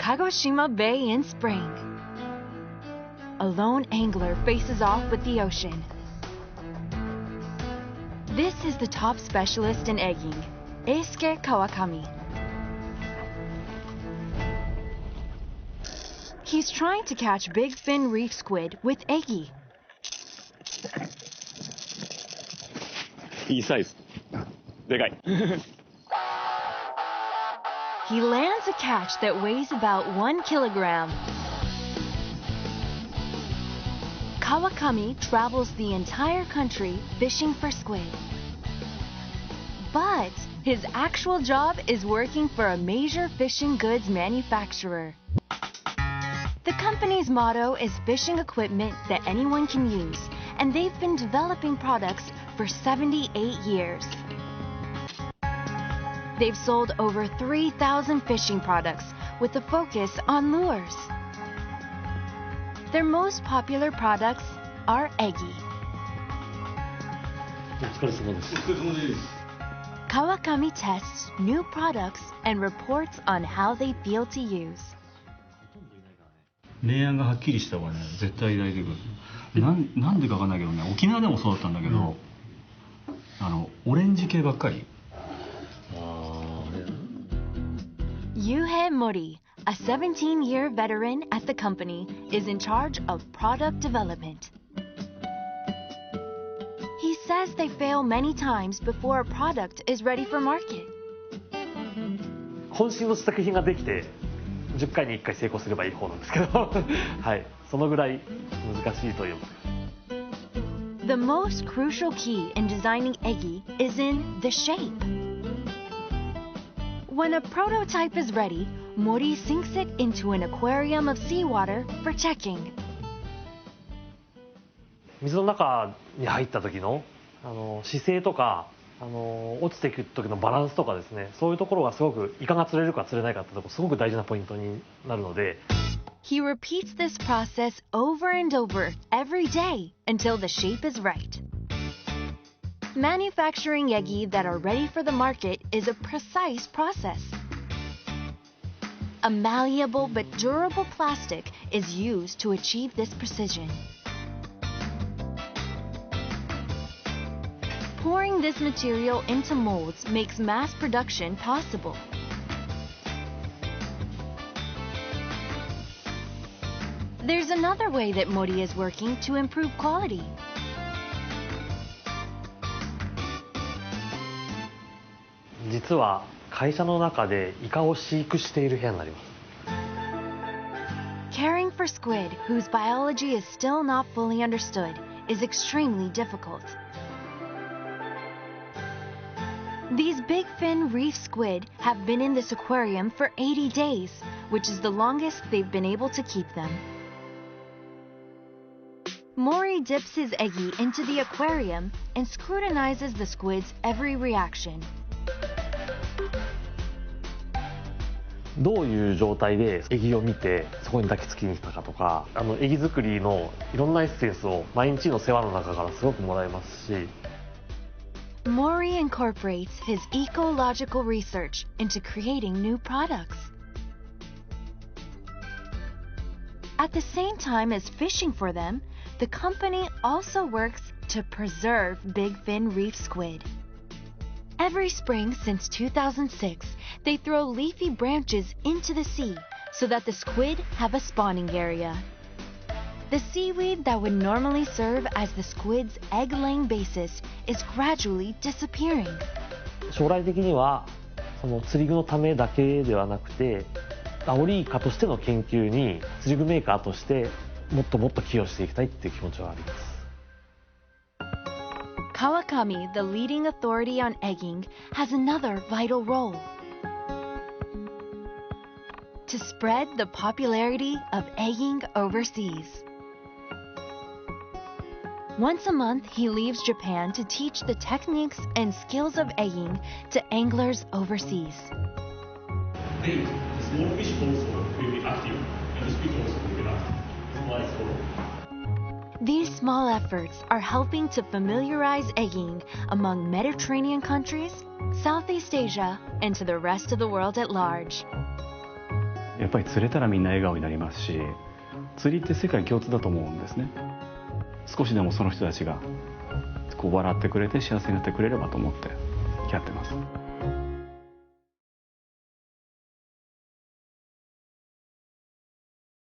Kagoshima Bay in spring. A lone angler faces off with the ocean. This is the top specialist in egging, Eisuke Kawakami. He's trying to catch big fin reef squid with eggy. いいサイズ。でかい。He lands a catch that weighs about 1 kilogram. Kawakami travels the entire country fishing for squid. But his actual job is working for a major fishing goods manufacturer. The company's motto is fishing equipment that anyone can use, and they've been developing products for 78 years. They've sold over 3,000 fishing products with a focus on lures. Their most popular products are eggy. お疲れ様です。お疲れ様です。Kawakami tests new products and reports on how they feel to use. 明暗がはっきりした方がね、絶対大丈夫。なんでかわかんないけどね、沖縄でもそうだったんだけど、オレンジ系ばっかり。Yuhei Mori, a 17-year veteran at the company, is in charge of product development. He says they fail many times before a product is ready for market. 渾身の試作品ができて10回に1回成功すればいい方なんですけどはい、そのぐらい難しいという。 The most crucial key in designing eggy is in the shape. When a prototype is ready, Mori sinks it into an aquarium of seawater for checking. 水の中に入った時の姿勢とか落ちていく時のバランスとかですね、そういうところがすごくイカが釣れるか釣れないかってところすごく大事なポイントになるので。 He repeats this process over and over every day until the shape is right. Manufacturing eggy that are ready for the market is a precise process. A malleable but durable plastic is used to achieve this precision. Pouring this material into molds makes mass production possible. There's another way that Mori is working to improve quality.「実は会社の中でイカを飼育している部屋になります。 Caring for squid, whose biology is still not fully understood, is extremely difficult. These big fin reef squid have been in this aquarium for 80 days, which is the longest they've been able to keep them. Mori dips his eggy into the aquarium and scrutinizes the squid's every reaction. どういう状態でエギを見てそこに抱きつきに来たかとか、エギ作りのいろんなエッセンスを毎日の世話の中からすごくもらえますし。 Mori incorporates his ecological research into creating new products. At the same time as fishing for them, the company also works to preserve big fin reef squid. Every spring since 2006, they throw leafy branches into the sea so that the squid have a spawning area. The seaweed that would normally serve as the squid's egg-laying basis is gradually disappearing. 将来的にはその釣り具のためだけではなくて、アオリイカとしての研究に釣り具メーカーとしてもっともっと寄与していきたいっていう気持ちはあります。 Kawakami, the leading authority on egging, has another vital role: to spread the popularity of egging overseas. Once a month, he leaves Japan to teach the techniques and skills of egging to anglers overseas. The small fish also will be active, and the squid also will be active. That's why it's called. These small efforts are helping to familiarize egging among Mediterranean countries, Southeast Asia, and to the rest of the world at large. やっぱり釣れたらみんな笑顔になりますし、釣りって世界共通だと思うんですね。少しでもその人たちがこう笑ってくれて幸せになってくれればと思ってやってます。